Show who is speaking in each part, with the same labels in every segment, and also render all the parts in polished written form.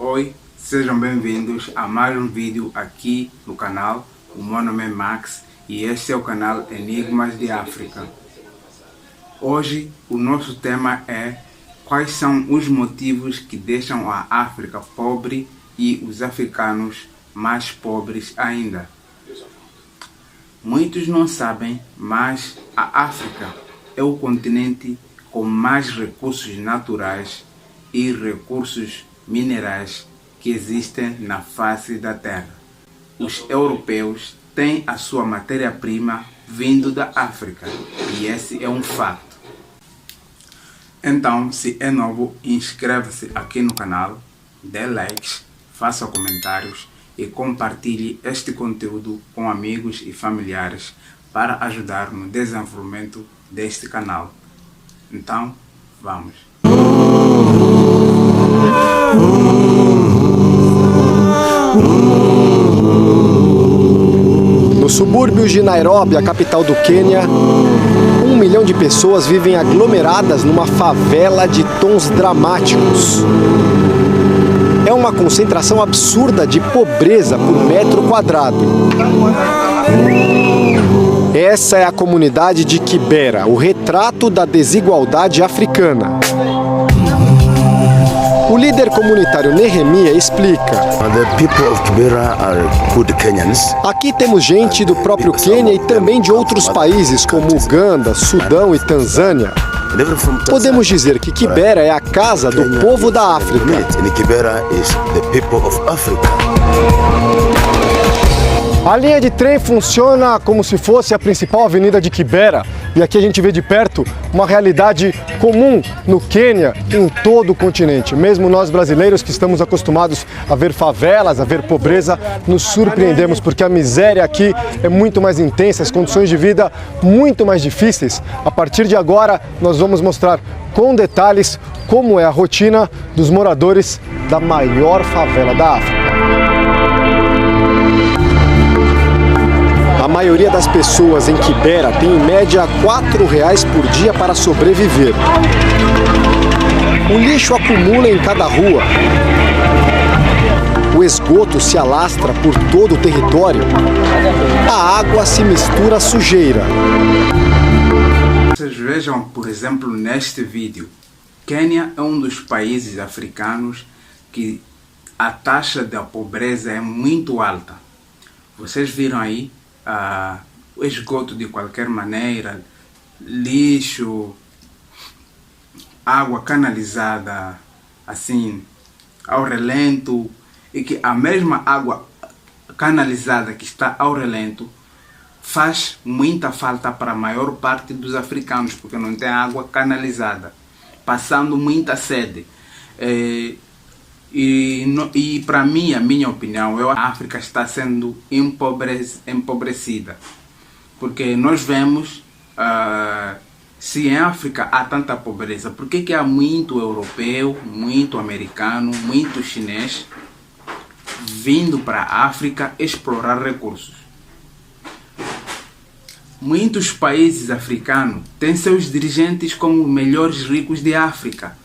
Speaker 1: Oi, sejam bem-vindos a mais um vídeo aqui no canal. O meu nome é Max e este é o canal Enigmas de África. Hoje o nosso tema é quais são os motivos que deixam a África pobre e os africanos mais pobres ainda. Muitos não sabem, mas a África é o continente com mais recursos naturais e recursos minerais que existem na face da Terra. Os europeus têm a sua matéria-prima vindo da África e esse é um fato. Então, se é novo, inscreva-se aqui no canal, dê likes, faça comentários e compartilhe este conteúdo com amigos e familiares para ajudar no desenvolvimento deste canal. Então, vamos!
Speaker 2: Nos subúrbios de Nairobi, a capital do Quênia, 1 milhão de pessoas vivem aglomeradas numa favela de tons dramáticos. É uma concentração absurda de pobreza por metro quadrado. Essa é a comunidade de Kibera, o retrato da desigualdade africana. O líder comunitário Nehemia explica: aqui temos gente do próprio Quênia e também de outros países como Uganda, Sudão e Tanzânia. Podemos dizer que Kibera é a casa do povo da África. A linha de trem funciona como se fosse a principal avenida de Kibera. E aqui a gente vê de perto uma realidade comum no Quênia e em todo o continente. Mesmo nós brasileiros que estamos acostumados a ver favelas, a ver pobreza, nos surpreendemos porque a miséria aqui é muito mais intensa, as condições de vida muito mais difíceis. A partir de agora nós vamos mostrar com detalhes como é a rotina dos moradores da maior favela da África. A maioria das pessoas em Kibera tem em média R$4 por dia para sobreviver. O lixo acumula em cada rua. O esgoto se alastra por todo o território. A água se mistura à sujeira.
Speaker 1: Vocês vejam, por exemplo, neste vídeo, Quênia é um dos países africanos que a taxa da pobreza é muito alta. Vocês viram aí? O esgoto de qualquer maneira, lixo, água canalizada assim ao relento, e que a mesma água canalizada que está ao relento faz muita falta para a maior parte dos africanos, porque não tem água canalizada, passando muita sede. E para mim, a minha opinião, a África está sendo empobrecida. Porque nós vemos, se em África há tanta pobreza, por que há muito europeu, muito americano, muito chinês vindo para a África explorar recursos? Muitos países africanos têm seus dirigentes como os melhores ricos de África.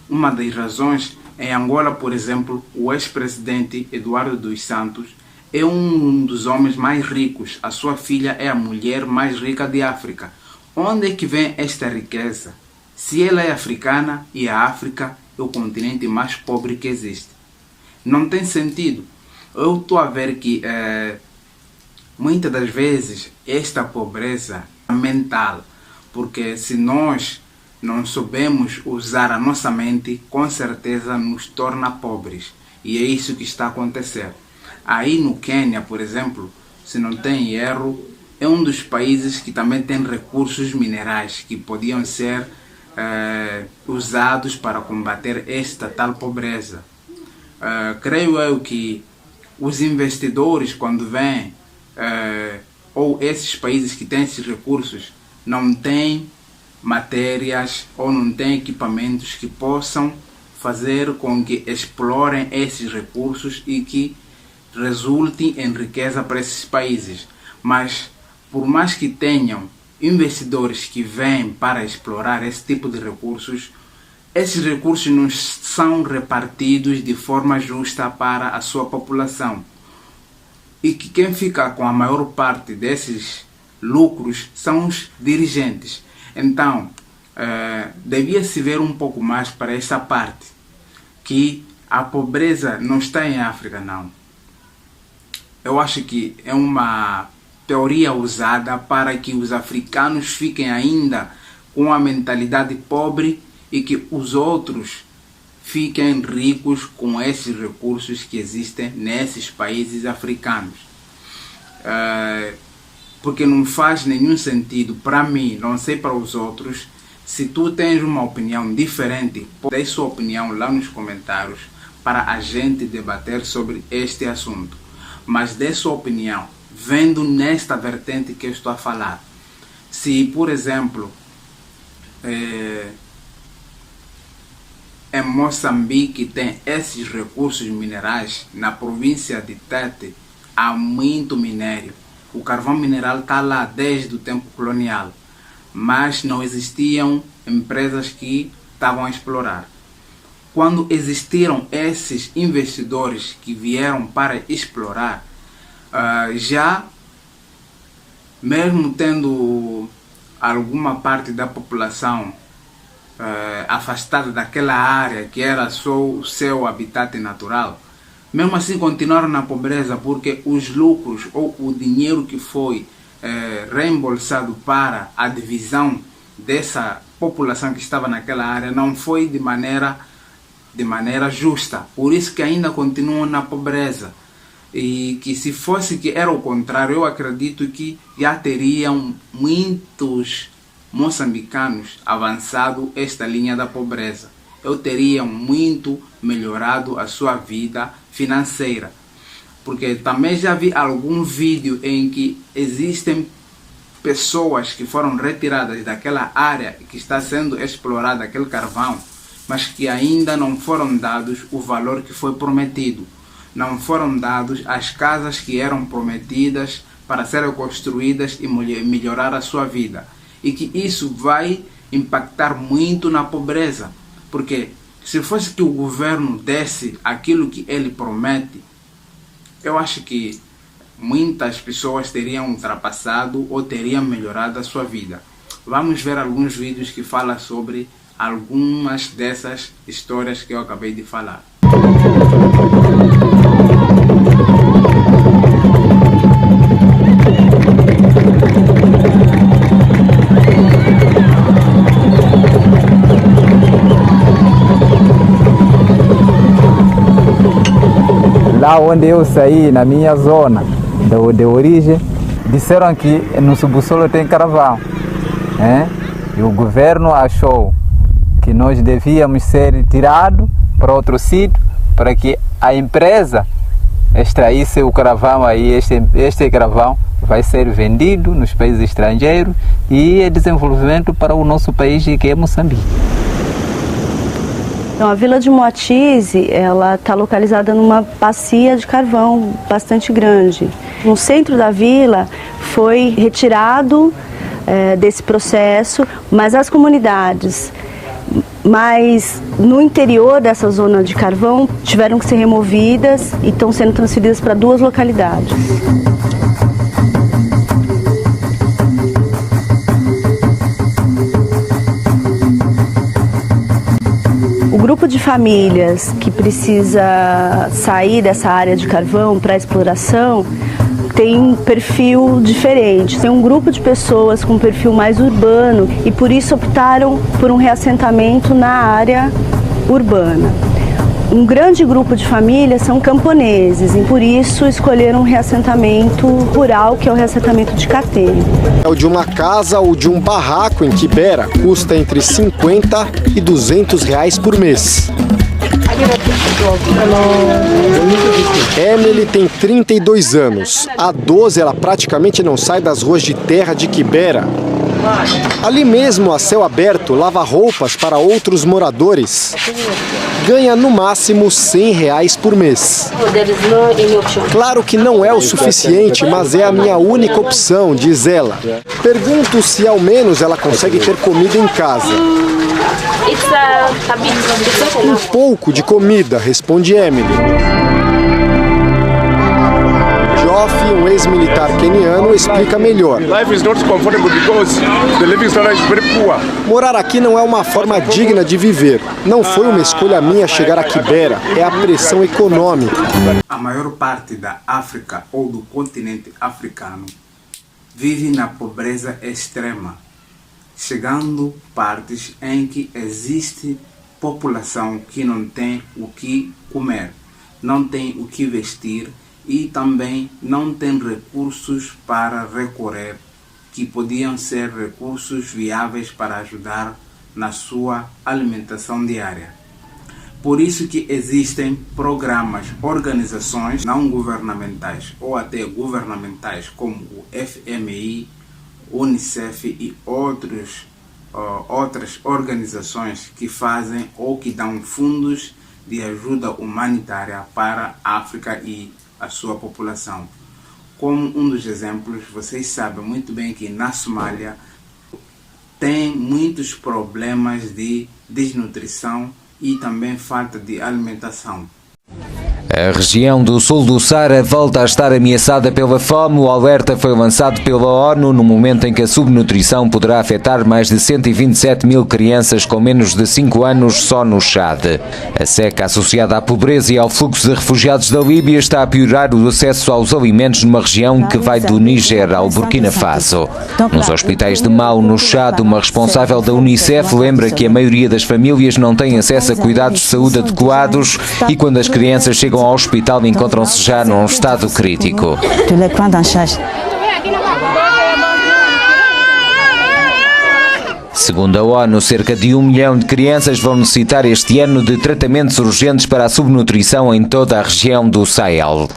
Speaker 1: Uma das razões, em Angola, por exemplo, o ex-presidente Eduardo dos Santos é um dos homens mais ricos. A sua filha é a mulher mais rica de África. Onde é que vem esta riqueza? Se ela é africana e a África é o continente mais pobre que existe. Não tem sentido. Eu estou a ver que muitas das vezes esta pobreza é mental. Porque se nós não soubemos usar a nossa mente, com certeza nos torna pobres. E é isso que está acontecendo. Aí no Quênia, por exemplo, se não tem erro, é um dos países que também tem recursos minerais que podiam ser usados para combater esta tal pobreza. Creio eu que os investidores, quando vêm, ou esses países que têm esses recursos, não têm matérias ou não têm equipamentos que possam fazer com que explorem esses recursos e que resultem em riqueza para esses países. Mas por mais que tenham investidores que vêm para explorar esse tipo de recursos, esses recursos não são repartidos de forma justa para a sua população. E que quem fica com a maior parte desses lucros são os dirigentes. Então, devia-se ver um pouco mais para essa parte, que a pobreza não está em África, não. Eu acho que é uma teoria usada para que os africanos fiquem ainda com a mentalidade pobre e que os outros fiquem ricos com esses recursos que existem nesses países africanos. Porque não faz nenhum sentido para mim, não sei para os outros. Se tu tens uma opinião diferente, deixe sua opinião lá nos comentários para a gente debater sobre este assunto. Mas dê sua opinião, vendo nesta vertente que eu estou a falar. Se, por exemplo, em Moçambique tem esses recursos minerais, na província de Tete há muito minério. O carvão mineral está lá desde o tempo colonial, mas não existiam empresas que estavam a explorar. Quando existiram esses investidores que vieram para explorar, já mesmo tendo alguma parte da população afastada daquela área que era só o seu habitat natural, mesmo assim continuaram na pobreza, porque os lucros ou o dinheiro que foi reembolsado para a divisão dessa população que estava naquela área não foi de maneira justa. Por isso que ainda continuam na pobreza. E que se fosse que era o contrário, eu acredito que já teriam muitos moçambicanos avançado esta linha da pobreza. Eu teriam muito melhorado a sua vida financeira. Porque também já vi algum vídeo em que existem pessoas que foram retiradas daquela área que está sendo explorada, aquele carvão, mas que ainda não foram dados o valor que foi prometido. Não foram dados as casas que eram prometidas para serem construídas e melhorar a sua vida. E que isso vai impactar muito na pobreza. Porque se fosse que o governo desse aquilo que ele promete, eu acho que muitas pessoas teriam ultrapassado ou teriam melhorado a sua vida. Vamos ver alguns vídeos que falam sobre algumas dessas histórias que eu acabei de falar.
Speaker 3: Lá onde eu saí, na minha zona de origem, disseram que no subsolo tem carvão. E o governo achou que nós devíamos ser tirados para outro sítio para que a empresa extraísse o carvão. Aí este carvão vai ser vendido nos países estrangeiros e é desenvolvimento para o nosso país, que é Moçambique.
Speaker 4: Então, a Vila de Moatize, ela está localizada numa bacia de carvão bastante grande. No centro da vila foi retirado desse processo, mas as comunidades mas no interior dessa zona de carvão tiveram que ser removidas e estão sendo transferidas para 2 localidades. O grupo de famílias que precisa sair dessa área de carvão para exploração tem um perfil diferente. Tem um grupo de pessoas com um perfil mais urbano e por isso optaram por um reassentamento na área urbana. Um grande grupo de famílias são camponeses e por isso escolheram um reassentamento rural, que é o reassentamento de Catenho.
Speaker 2: O de uma casa ou de um barraco em Quibera custa entre 50 e 200 reais por mês. Emily tem 32 anos. Há 12 ela praticamente não sai das ruas de terra de Quibera. Ali mesmo, a céu aberto, lava roupas para outros moradores. ganha no máximo R$100 por mês. Claro que não é o suficiente, mas é a minha única opção, diz ela. Pergunto se ao menos ela consegue ter comida em casa. Um pouco de comida, responde Emily. Joff, um ex-militar queniano, explica melhor. Morar aqui não é uma forma digna de viver. Não foi uma escolha minha chegar a Kibera, é a pressão econômica.
Speaker 1: A maior parte da África ou do continente africano vive na pobreza extrema, chegando partes em que existe população que não tem o que comer, não tem o que vestir e também não tem recursos para recorrer, que podiam ser recursos viáveis para ajudar na sua alimentação diária. Por isso que existem programas, organizações não governamentais ou até governamentais como o FMI, Unicef e outras organizações que fazem ou que dão fundos de ajuda humanitária para a África e a sua população. Como um dos exemplos, vocês sabem muito bem que na Somália tem muitos problemas de desnutrição e também falta de alimentação.
Speaker 5: A região do sul do Saara volta a estar ameaçada pela fome. O alerta foi lançado pela ONU no momento em que a subnutrição poderá afetar mais de 127 mil crianças com menos de 5 anos só no Chad. A seca associada à pobreza e ao fluxo de refugiados da Líbia está a piorar o acesso aos alimentos numa região que vai do Níger ao Burkina Faso. Nos hospitais de Mau, no Chad, uma responsável da Unicef lembra que a maioria das famílias não tem acesso a cuidados de saúde adequados e quando as crianças chegam ao hospital encontram-se já num estado crítico. Segundo a ONU, cerca de 1 milhão de crianças vão necessitar este ano de tratamentos urgentes para a subnutrição em toda a região do Sahel.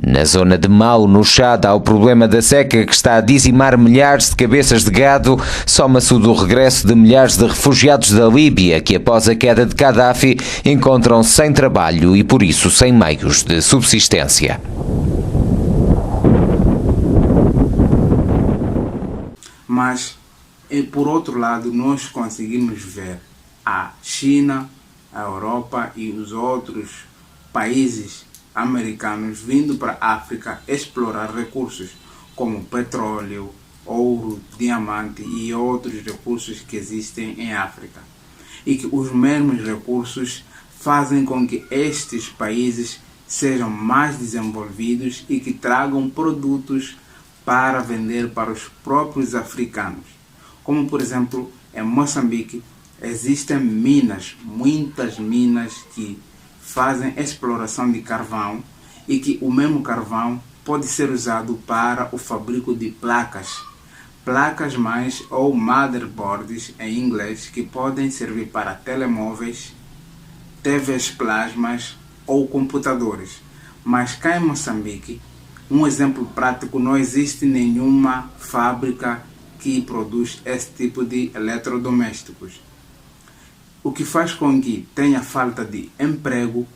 Speaker 5: Na zona de Mau, no Chad, há o problema da seca que está a dizimar milhares de cabeças de gado. Soma-se o do regresso de milhares de refugiados da Líbia, que após a queda de Gaddafi encontram-se sem trabalho e por isso sem meios de subsistência.
Speaker 1: Mas, por outro lado, nós conseguimos ver a China, a Europa e os outros países americanos vindo para a África explorar recursos como petróleo, ouro, diamante e outros recursos que existem em África. E que os mesmos recursos fazem com que estes países sejam mais desenvolvidos e que tragam produtos para vender para os próprios africanos. Como por exemplo, em Moçambique existem minas, muitas minas que fazem exploração de carvão e que o mesmo carvão pode ser usado para o fabrico de placas mães ou motherboards em inglês, que podem servir para telemóveis, TVs plasmas ou computadores. Mas cá em Moçambique, um exemplo prático, não existe nenhuma fábrica que produz esse tipo de eletrodomésticos. O que faz com que tenha falta de emprego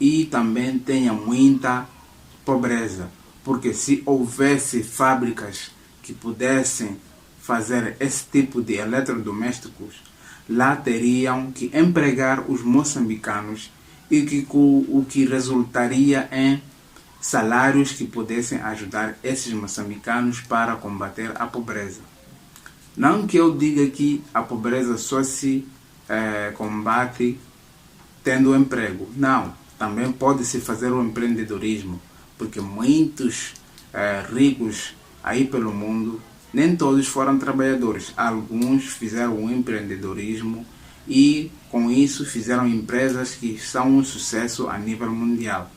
Speaker 1: e também tenha muita pobreza. Porque se houvesse fábricas que pudessem fazer esse tipo de eletrodomésticos, lá teriam que empregar os moçambicanos e o que resultaria em salários que pudessem ajudar esses moçambicanos para combater a pobreza. Não que eu diga que a pobreza só se combate tendo emprego. Não, também pode-se fazer o empreendedorismo, porque muitos ricos aí pelo mundo, nem todos foram trabalhadores. Alguns fizeram o empreendedorismo e com isso fizeram empresas que são um sucesso a nível mundial.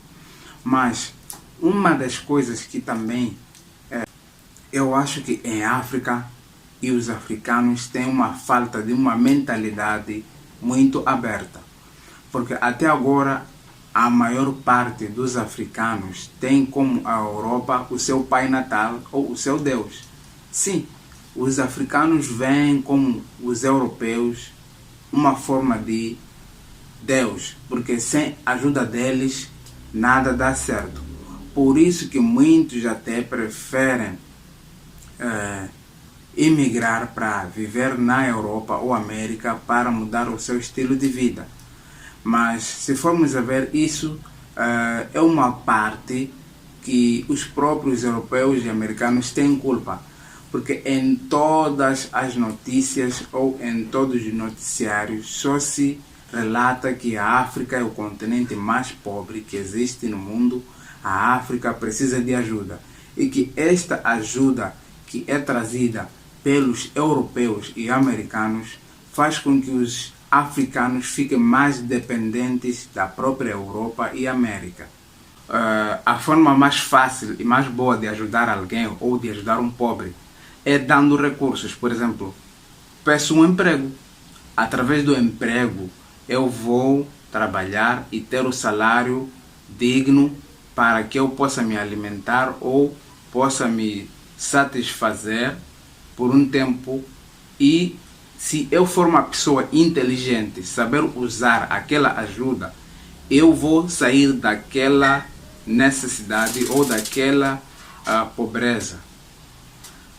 Speaker 1: Mas uma das coisas que também eu acho que em África e os africanos têm uma falta de uma mentalidade muito aberta. Porque até agora a maior parte dos africanos tem como a Europa o seu pai natal ou o seu Deus. Sim, os africanos veem como os europeus uma forma de Deus, porque sem a ajuda deles nada dá certo. Por isso que muitos até preferem emigrar para viver na Europa ou América para mudar o seu estilo de vida. Mas se formos a ver isso, é uma parte que os próprios europeus e americanos têm culpa, porque em todas as notícias ou em todos os noticiários só se relata que a África é o continente mais pobre que existe no mundo. A África precisa de ajuda e que esta ajuda que é trazida pelos europeus e americanos faz com que os africanos fiquem mais dependentes da própria Europa e América. A forma mais fácil e mais boa de ajudar alguém ou de ajudar um pobre é dando recursos. Por exemplo, peço um emprego. Através do emprego eu vou trabalhar e ter o salário digno para que eu possa me alimentar ou possa me satisfazer por um tempo. E se eu for uma pessoa inteligente, saber usar aquela ajuda, eu vou sair daquela necessidade ou daquela pobreza.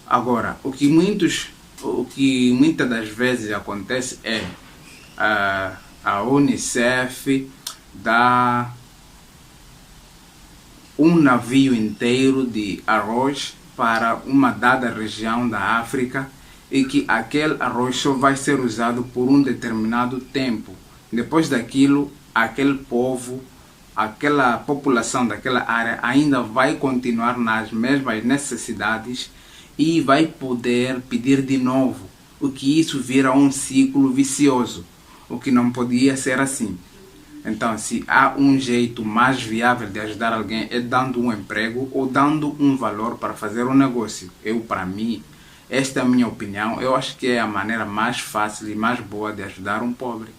Speaker 1: Agora, o que muitas das vezes acontece é a Unicef dá um navio inteiro de arroz para uma dada região da África e que aquele arroz só vai ser usado por um determinado tempo. Depois daquilo, aquele povo, aquela população daquela área ainda vai continuar nas mesmas necessidades e vai poder pedir de novo, o que isso vira um ciclo vicioso, o que não podia ser assim. Então, se há um jeito mais viável de ajudar alguém é dando um emprego ou dando um valor para fazer um negócio. Para mim, esta é a minha opinião, eu acho que é a maneira mais fácil e mais boa de ajudar um pobre.